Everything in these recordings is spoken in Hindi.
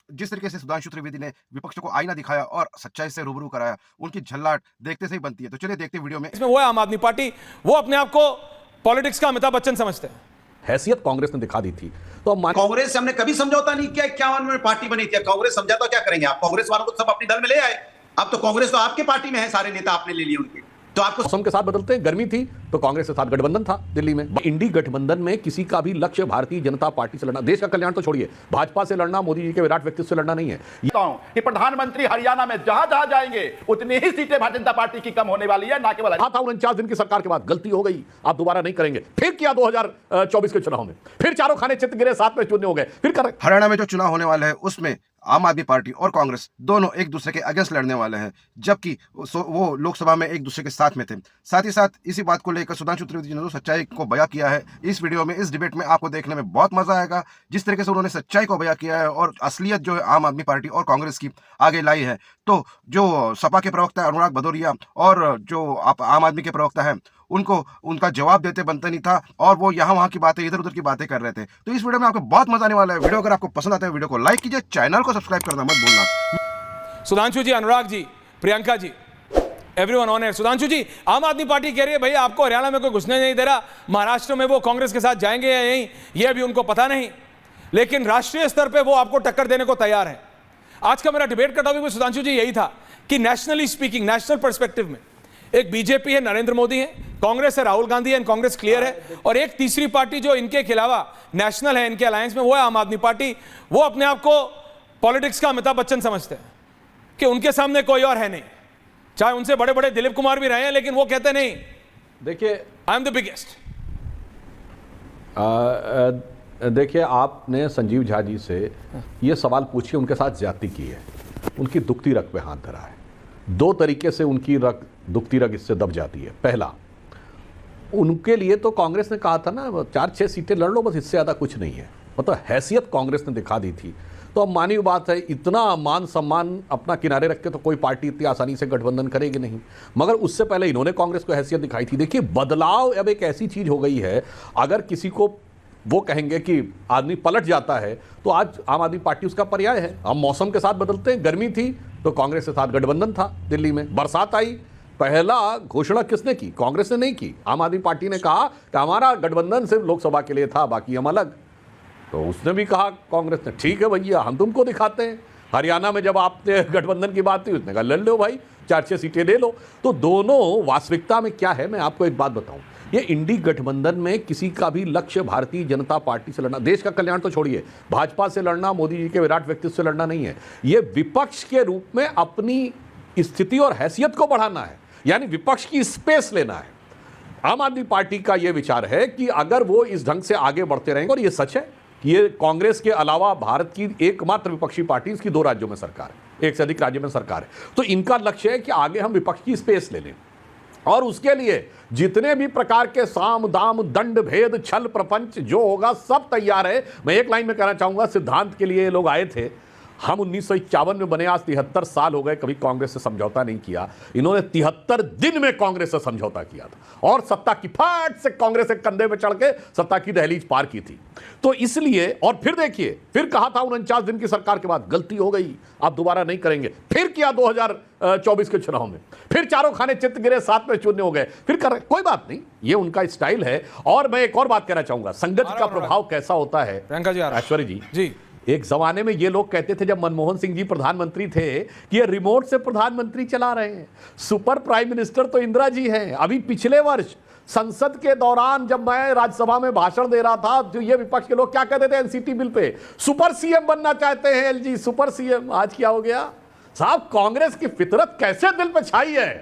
जिस तरीके से सुधांशु त्रिवेदी ने विपक्ष को आईना दिखाया और सच्चाई से रूबरू कराया, उनकी झल्लाट देखते से ही बनती है। तो चलिए देखते हैं वीडियो में। इसमें वो है आम आदमी पार्टी, वो अपने आप को पॉलिटिक्स का अमिताभ बच्चन समझते हैं। हैसियत कांग्रेस ने दिखा दी थी। तो कांग्रेस से हमने कभी समझौता नहीं किया। 51 में पार्टी बनी थी, कांग्रेस समझौता क्या करेंगे? आप कांग्रेस वालों को सब अपने दल में ले आए। अब तो कांग्रेस तो आपके पार्टी में है, सारे नेता आपने ले लिए उनके। तो आपको मौसम के साथ बदलते हैं। गर्मी थी तो कांग्रेस के साथ गठबंधन था दिल्ली में। इंडी गठबंधन में किसी का भी लक्ष्य भारतीय जनता पार्टी से लड़ना, देश का कल्याण तो छोड़िए, भाजपा से लड़ना, मोदी जी के विराट व्यक्तित्व से लड़ना नहीं है। कि प्रधानमंत्री हरियाणा में जहां जहां जाएंगे उतनी ही सीटें भारतीय जनता पार्टी की कम होने वाली है, ना केवल। था 49 दिन की सरकार के बाद गलती हो गई, आप दोबारा नहीं करेंगे। फिर किया 2024 के चुनाव में, फिर चारों खाने चित गिरे, 7 में शून्य हो गए, फिर कर। हरियाणा में जो चुनाव होने वाले हैं उसमें आम आदमी पार्टी और कांग्रेस दोनों एक दूसरे के अगेंस्ट लड़ने वाले हैं, जबकि वो लोकसभा में एक दूसरे के साथ में थे। साथ ही साथ इसी बात को लेकर सुधांशु त्रिवेदी ने जो सच्चाई को बयां किया है इस वीडियो में, इस डिबेट में आपको देखने में बहुत मजा आएगा। जिस तरीके से उन्होंने सच्चाई को बयां किया है और असलियत जो है आम आदमी पार्टी और कांग्रेस की आगे लाई है। तो जो सपा के प्रवक्ता अनुराग भदौरिया और जो आम आदमी के प्रवक्ता हैं उनको उनका जवाब देते बनता नहीं था और वो यहाँ वहाँ की बातें, इधर उधर की बातें कर रहे थे। तो इस वीडियो में आपको बहुत मजा आने वाला है। वीडियो अगर आपको पसंद आता है वीडियो को लाइक कीजिए, चैनल को सब्सक्राइब करना मत भूलना। सुधांशु जी, Anurag ji, Priyanka ji, everyone on air. Sudhanshu जी, आम आदमी पार्टी कह रही है भाई आपको हरियाणा में कोई घुसने नहीं दे रहा, महाराष्ट्र में वो कांग्रेस के साथ जाएंगे या नहीं ये भी उनको पता नहीं, लेकिन राष्ट्रीय स्तर पर वो आपको टक्कर देने को तैयार है। आज का मेरा डिबेट का टॉपिक में सुधांशु जी यही था कि नेशनली स्पीकिंग, नेशनल पर्सपेक्टिव में एक बीजेपी है, नरेंद्र मोदी है, कांग्रेस है, राहुल गांधी है, कांग्रेस क्लियर है, और एक तीसरी पार्टी जो इनके खिलावा नेशनल है, इनके अलायंस में, वो है आम आदमी पार्टी। वो अपने आप को पॉलिटिक्स का अमिताभ बच्चन समझते हैं कि उनके सामने कोई और है नहीं, चाहे उनसे बड़े बड़े दिलीप कुमार भी रहे हैं, लेकिन वो कहते नहीं, देखिए आई एम द बिगेस्ट। देखिए, आपने संजीव झा जी से ये सवाल पूछिए, उनके साथ ज्यादती की है, उनकी दुखती रग पे हाथ धरा है। दो तरीके से उनकी रग, दुखती रग इससे दब जाती है। पहला, उनके लिए तो कांग्रेस ने कहा था ना 4-6 सीटें लड़ लो बस, इससे ज़्यादा कुछ नहीं है। मतलब हैसियत कांग्रेस ने दिखा दी थी। तो अब मानी बात है, इतना मान सम्मान अपना किनारे रख के तो कोई पार्टी इतनी आसानी से गठबंधन करेगी नहीं, मगर उससे पहले इन्होंने कांग्रेस को हैसियत दिखाई थी। देखिए, बदलाव अब एक ऐसी चीज़ हो गई है, अगर किसी को वो कहेंगे कि आदमी पलट जाता है तो आज आम आदमी पार्टी उसका पर्याय है। हम मौसम के साथ बदलते हैं। गर्मी थी तो कांग्रेस के साथ गठबंधन था दिल्ली में। बरसात आई, पहला घोषणा किसने की? कांग्रेस ने नहीं की, आम आदमी पार्टी ने कहा कि हमारा गठबंधन सिर्फ लोकसभा के लिए था, बाकी हम अलग। तो उसने भी कहा कांग्रेस ने, ठीक है भैया हम तुमको दिखाते हैं। हरियाणा में जब आपने गठबंधन की बात थी उसने कहा लड़ लो भाई, 4-6 सीटें ले लो। तो दोनों वास्तविकता में क्या है, मैं आपको एक बात बताऊं, ये इंडी गठबंधन में किसी का भी लक्ष्य भारतीय जनता पार्टी से लड़ना, देश का कल्याण तो छोड़िए, भाजपा से लड़ना, मोदी जी के विराट व्यक्तित्व से लड़ना नहीं है। ये विपक्ष के रूप में अपनी स्थिति और हैसियत को बढ़ाना है, यानी विपक्ष की स्पेस लेना है। आम आदमी पार्टी का यह विचार है कि अगर वो इस ढंग से आगे बढ़ते रहेंगे, और ये सच है कि ये कांग्रेस के अलावा भारत की एकमात्र विपक्षी पार्टी, इसकी 2 राज्यों में सरकार है, 1 से अधिक राज्य में सरकार है। तो इनका लक्ष्य है कि आगे हम विपक्ष की स्पेस ले लें, और उसके लिए जितने भी प्रकार के साम दाम दंड भेद छल प्रपंच जो होगा सब तैयार है। मैं एक लाइन में कहना चाहूंगा, सिद्धांत के लिए लोग आए थे। हम 1951 में बने, आज 73 साल हो गए, कभी कांग्रेस से समझौता नहीं किया। इन्होंने 73 दिन में कांग्रेस से समझौता किया था और सत्ता की फट से कांग्रेस के कंधे पे चढ़ के सत्ता की दहलीज पार की थी। तो इसलिए, और फिर देखिए, फिर कहा था 49 दिन की सरकार के बाद गलती हो गई, आप दोबारा नहीं करेंगे। फिर किया 2024 के चुनाव में, फिर चारों खाने चित गिरे, 7 में शून्य हो गए, फिर कर। कोई बात नहीं, ये उनका स्टाइल है। और मैं एक और बात कहना चाहूंगा, संगत का प्रभाव कैसा होता है। प्रियंका जी, ऐश्वर्या जी, एक जमाने में ये लोग कहते थे जब मनमोहन सिंह जी प्रधानमंत्री थे कि ये रिमोट से प्रधानमंत्री चला रहे हैं, सुपर प्राइम मिनिस्टर तो इंदिरा जी हैं। अभी पिछले वर्ष संसद के दौरान जब मैं राज्यसभा में भाषण दे रहा था तो ये विपक्ष के लोग क्या कहते थे NCT bill pay, super CM बनना चाहते हैं एलजी, सुपर सीएम। आज क्या हो गया साहब? कांग्रेस की फितरत कैसे दिल पे छाई है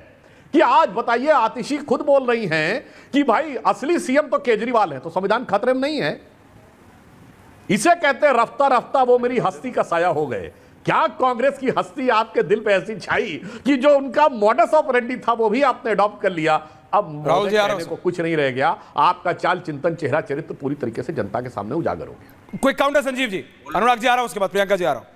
कि आज बताइए, आतिशी खुद बोल रही हैं कि भाई असली सीएम तो केजरीवाल है, तो संविधान खतरे में नहीं है। इसे कहते हैं रफ्ता रफ्ता वो मेरी हस्ती का साया हो गए। क्या कांग्रेस की हस्ती आपके दिल पे ऐसी छाई कि जो उनका मॉडस ऑपरेंडी था वो भी आपने अडॉप्ट कर लिया? अब राहुल जी, कहने को कुछ नहीं रह गया। आपका चाल चिंतन, चेहरा चरित्र पूरी तरीके से जनता के सामने उजागर हो गया। क्विक काउंटर संजीव जी, अनुराग जी आ रहा हूं, उसके बाद प्रियंका जी आ रहा हूं।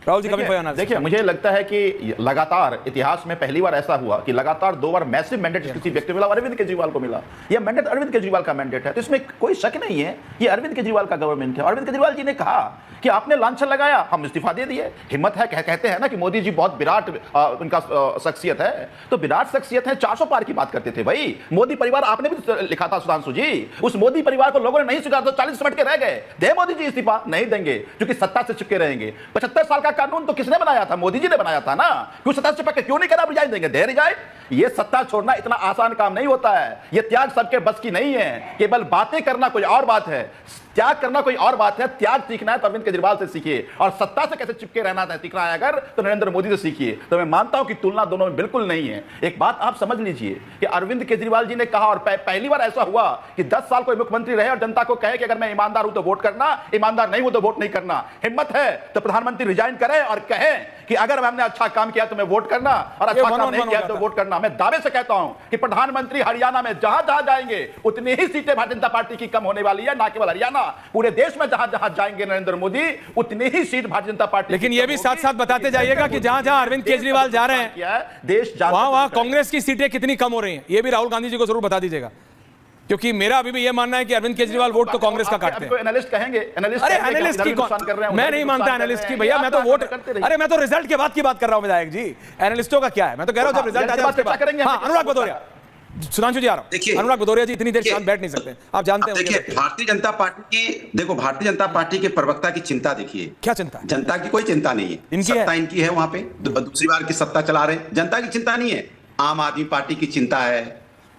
Rahul ji, coming for your analysis. देखिए, मुझे लगता है कि लगातार इतिहास में पहली बार ऐसा हुआ कि लगातार 2 बार मैसिव मैंडेट किसी व्यक्ति को मिला, अरविंद केजरीवाल को मिला। यह मैंडेट अरविंद केजरीवाल का मैंडेट है, तो इसमें कोई शक नहीं है ये अरविंद केजरीवाल का गवर्नमेंट है। अरविंद केजरीवाल जी ने कहा कि आपने लांछन लगाया, हम इस्तीफा दे दिए। हिम्मत है, कहते हैं ना कि मोदी जी बहुत विराट उनका शख्सियत है, तो विराट शख्सियत है, 400 पार की बात करते थे भाई। मोदी परिवार आपने भी लिखा था सुधांशु जी, उस मोदी परिवार को लोगों ने नहीं स्वीकार, तो 40 सिमट के रह गए। दे मोदी जी इस्तीफा, नहीं देंगे क्योंकि सत्ता से चिपके रहेंगे। 75 साल का कानून तो किसने बनाया था? मोदी जी ने बनाया था ना। क्यों सत्ता से चिपक के क्यों नहीं करा? रिजाइन देंगे, दे रिजाइन। ये सत्ता छोड़ना इतना आसान काम नहीं होता है, ये त्याग सबके बस की नहीं है। केवल बातें करना कोई और बात है, त्याग करना कोई और बात है। त्याग सीखना है तो अरविंद केजरीवाल से सीखिए, और सत्ता से कैसे चिपके रहना है सीखना है अगर, तो नरेंद्र मोदी से सीखिए। तो मैं मानता हूं कि तुलना दोनों में बिल्कुल नहीं है। एक बात आप समझ लीजिए कि अरविंद केजरीवाल जी ने कहा, और पहली बार ऐसा हुआ कि 10 साल कोई मुख्यमंत्री रहे और जनता को कहे कि अगर मैं ईमानदार हूं तो वोट करना, ईमानदार नहीं हूं तो वोट नहीं करना। हिम्मत है तो प्रधानमंत्री रिजाइन करे और कहे कि अगर हमने अच्छा काम किया तो मैं वोट करना, और अच्छा काम नहीं किया तो वोट करना। मैं दावे से कहता हूं कि प्रधानमंत्री हरियाणा में जहां जहां जाएंगे उतनी ही सीटें भारतीय जनता पार्टी की कम होने वाली है। ना केवल हरियाणा, पूरे देश में जहां जहां जाएंगे नरेंद्र मोदी उतनी ही सीट भारतीय जनता पार्टी। लेकिन ये भी साथ साथ बताते जाइएगा कि जहां जहां अरविंद केजरीवाल जा रहे हैं देश वहां वहां कांग्रेस की सीटें कितनी कम हो रही हैं, ये भी राहुल गांधी जी को जरूर बता दीजिएगा, क्योंकि मेरा अभी भी ये मानना है कि अरविंद केजरीवाल वोट तो कांग्रेस का काटते हैं। एनालिस्ट कहेंगे, अरे एनालिस्ट की मैं नहीं मानता एनालिस्ट की भैया, मैं तो वोट, अरे मैं तो रिजल्ट के बाद की बात कर रहा हूं विधायक जी। एनालिस्टों का क्या है, मैं तो कह रहा हूं जब रिजल्ट आ जाए उसके बाद करेंगे। हां, अनुराग भदौरिया, सुधांशु जी आ रहा हूं। देखिए, अनुराग भदौरिया जी इतनी देर शांत बैठ नहीं सकते, आप जानते हैं। देखिए, भारतीय जनता पार्टी की, देखो भारतीय जनता पार्टी के प्रवक्ता की चिंता देखिए। क्या चिंता है? जनता की कोई चिंता नहीं है, इनकी सत्ता है। इनकी है, वहां पे दूसरी बार की सत्ता चला रहे हैं, जनता की चिंता नहीं है। आम आदमी पार्टी की चिंता है,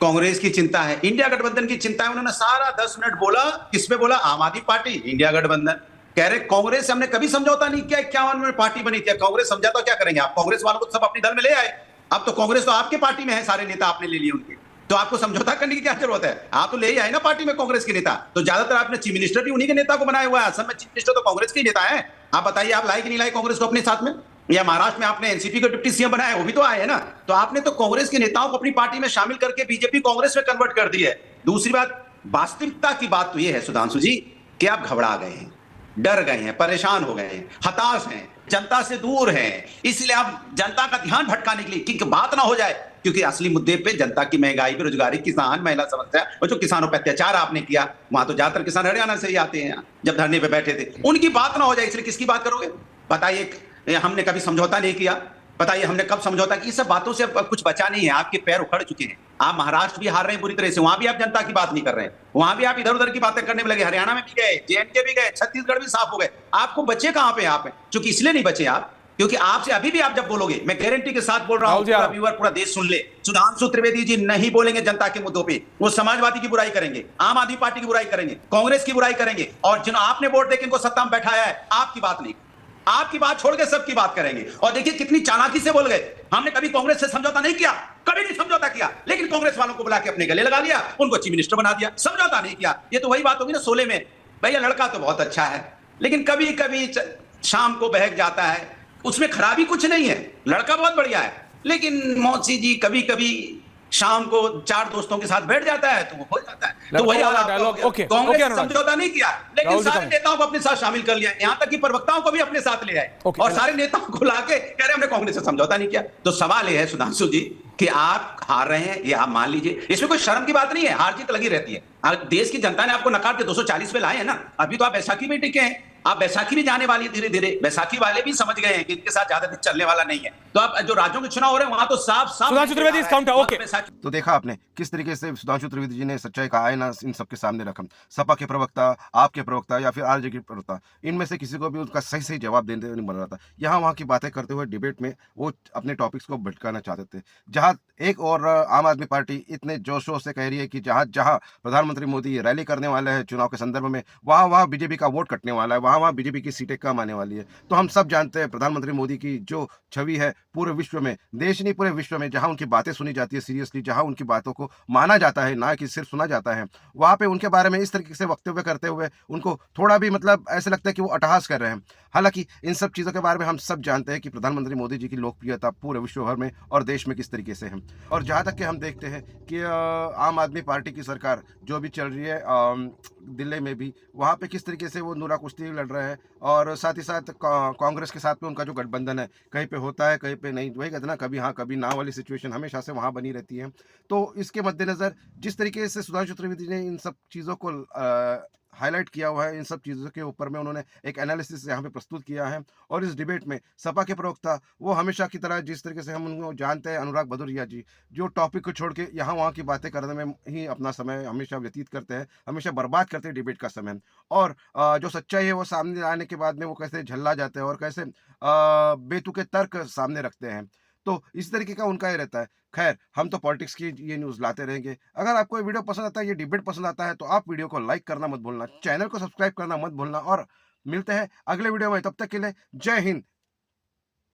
कांग्रेस की चिंता है, इंडिया गठबंधन की चिंता है। उन्होंने सारा 10 मिनट बोला, किसपे बोला? आम आदमी पार्टी, इंडिया गठबंधन। कह रहे कांग्रेस से हमने कभी समझौता नहीं किया, 51 में पार्टी बनी थी, कांग्रेस समझौता क्या करेंगे आप? कांग्रेस वालों को सब अपने दल में ले आए। अब तो कांग्रेस तो आपके पार्टी में है, सारे नेता आपने ले लिए उनके, तो आपको समझौता करने की क्या जरूरत है? आप तो ले ही आए ना पार्टी में कांग्रेस के नेता। तो ज्यादातर आपने चीफ मिनिस्टर भी उन्हीं के नेता को बनाया हुआ है, असल में चीफ मिनिस्टर तो कांग्रेस के ही नेता है। आप बताइए, आप लाए कि नहीं लाए कांग्रेस को अपने साथ में? या महाराष्ट्र में आपने एनसीपी को डिप्टी सीएम बनाया, वो भी तो आए है ना। तो आपने तो कांग्रेस के नेताओं को अपनी पार्टी में शामिल करके बीजेपी कांग्रेस में कन्वर्ट कर दी है। दूसरी बात, वास्तविकता की बात तो ये है सुधांशु जी कि आप घबरा गए हैं, डर गए हैं, परेशान हो गए हैं, हताश हैं, जनता से दूर हैं, इसलिए आप जनता का ध्यान भटकाने के लिए कि बात ना हो जाए, क्योंकि असली मुद्दे पे जनता की महंगाई, बेरोजगारी, किसान, महिला समस्या और जो किसानों पर अत्याचार आपने किया, वहां तो ज्यादातर किसान हरियाणा से ही आते हैं, जब धरने पे बैठे थे, उनकी बात ना हो जाए, इसलिए किसकी बात करोगे? बताइए, हमने कभी समझौता नहीं किया, बताइए हमने कब समझौता किया? सब बातों से अब कुछ बचा नहीं है, आपके पैर उखड़ चुके हैं। आप महाराष्ट्र भी हार रहे हैं बुरी तरह से, वहां भी आप जनता की बात नहीं कर रहे हैं, वहां भी आप इधर उधर की बातें करने में लगे, हरियाणा में भी गए, जेएनके भी गए, छत्तीसगढ़ भी साफ हो गए, आपको बचे कहां पे? आप चूंकि इसलिए नहीं बचे आप, क्योंकि आपसे अभी भी आप जब बोलोगे, मैं गारंटी के साथ बोल रहा हूं, पूरा व्यूअर, पूरा देश सुन ले, सुधांशु त्रिवेदी जी नहीं बोलेंगे जनता के मुद्दों पे, वो समाजवादी की बुराई करेंगे, आम आदमी पार्टी की बुराई करेंगे, कांग्रेस की बुराई करेंगे, और जिन आपने वोट देके इनको सत्ता में बैठाया है, आपकी बात नहीं, आपकी बात छोड़ के सबकी बात करेंगे। और देखिए कितनी चालाकी से बोल गए, हमने कभी कांग्रेस से समझौता नहीं किया, कभी नहीं समझौता किया, लेकिन कांग्रेस वालों को बुला के अपने गले लगा लिया, उनको चीफ मिनिस्टर बना दिया, समझौता नहीं किया। ये तो वही बात होगी ना 16 में, भैया लड़का तो बहुत अच्छा है, लेकिन कभी कभी शाम को बहक जाता है, उसमें खराबी कुछ नहीं है, लड़का बहुत बढ़िया है, लेकिन मौसी जी कभी कभी शाम को 4 दोस्तों के साथ बैठ जाता है तो वो हो जाता है। तो वही कांग्रेस समझौता नहीं किया, लेकिन सारे नेताओं को अपने साथ शामिल कर लिया, यहां तक कि प्रवक्ताओं को भी अपने साथ ले आए, और सारे नेताओं को लाके कह रहे हमने कांग्रेस से समझौता नहीं किया। तो सवाल यह है सुधांशु जी कि आप हार रहे हैं, ये आप मान लीजिए, इसमें कोई शर्म की बात नहीं है, हार जीत लगी रहती है। देश की जनता ने आपको नकार के 240 पे लाए हैं ना, अभी तो आप बैसाखी में टिके हैं, आप बैसाखी भी जाने वाली है धीरे धीरे, बैसाखी वाले भी समझ गए हैं कि इनके साथ ज्यादा दिन चलने वाला नहीं है। तो आप जो राज्यों के चुनाव हो रहे हैं वहां तो साफ सुधांशु त्रिवेदी तो देखा आपने किस तरीके से सुधांशु त्रिवेदी जी ने सच्चाई का आईना इन सबके सामने रखा। सपा के प्रवक्ता, आपके प्रवक्ता या फिर आरजेडी के प्रवक्ता, इनमें से किसी को भी उनका सही सही जवाब देने नहीं बन रहा था। यहाँ वहाँ की बातें करते हुए डिबेट में वो अपने टॉपिक्स को भटकाना चाहते थे। जहाँ एक और आम आदमी पार्टी इतने जोशों से कह रही है कि जहाँ जहाँ प्रधानमंत्री मोदी रैली करने वाले हैं चुनाव के संदर्भ में, वहाँ वहाँ बीजेपी का वोट कटने वाला है, वहाँ वहाँ बीजेपी की सीटें कम आने वाली है। तो हम सब जानते हैं प्रधानमंत्री मोदी की जो छवि है पूरे विश्व में, देश नहीं पूरे विश्व में, जहाँ उनकी बातें सुनी जाती है सीरियसली, जहाँ उनकी बातों को माना जाता है ना कि सिर्फ सुना जाता है, वहाँ पे उनके बारे में इस तरीके से वक्तव्य करते हुए उनको थोड़ा भी मतलब ऐसे लगता है कि वो अट्टहास कर रहे हैं। हालांकि इन सब चीज़ों के बारे में हम सब जानते हैं कि प्रधानमंत्री मोदी जी की लोकप्रियता पूरे विश्व भर में और देश में किस तरीके से है। और जहाँ तक कि हम देखते हैं कि आम आदमी पार्टी की सरकार जो भी चल रही है दिल्ली में भी, वहाँ पे किस तरीके से वो नूरा कुश्ती लड़ रहे हैं, और साथ ही साथ कांग्रेस के साथ में उनका जो गठबंधन है, कहीं पे होता है कहीं पे नहीं, वही कहते हैं ना, कभी हाँ कभी ना वाली सिचुएशन हमेशा से वहाँ बनी रहती है। तो इसके मद्देनज़र जिस तरीके से सुधांशु त्रिवेदी ने इन सब चीज़ों को हाईलाइट किया हुआ है, इन सब चीज़ों के ऊपर में उन्होंने एक एनालिसिस यहाँ पे प्रस्तुत किया है। और इस डिबेट में सपा के प्रवक्ता वो हमेशा की तरह, जिस तरीके से हम उनको जानते हैं, अनुराग भदौरिया जी, जो टॉपिक को छोड़ के यहाँ वहाँ की बातें करने में ही अपना समय हमेशा व्यतीत करते हैं, हमेशा बर्बाद करते हैं डिबेट का समय। और जो सच्चाई है वो सामने आने के बाद में वो कैसे झल्ला जाते हैं और कैसे बेतुके तर्क सामने रखते हैं। तो इस तरीके का उनका ये रहता है। खैर, हम तो पॉलिटिक्स की ये न्यूज़ लाते रहेंगे। अगर आपको ये वीडियो पसंद आता है, ये डिबेट पसंद आता है, तो आप वीडियो को लाइक करना मत भूलना, चैनल को सब्सक्राइब करना मत भूलना, और मिलते हैं अगले वीडियो में। तब तक के लिए जय हिंद,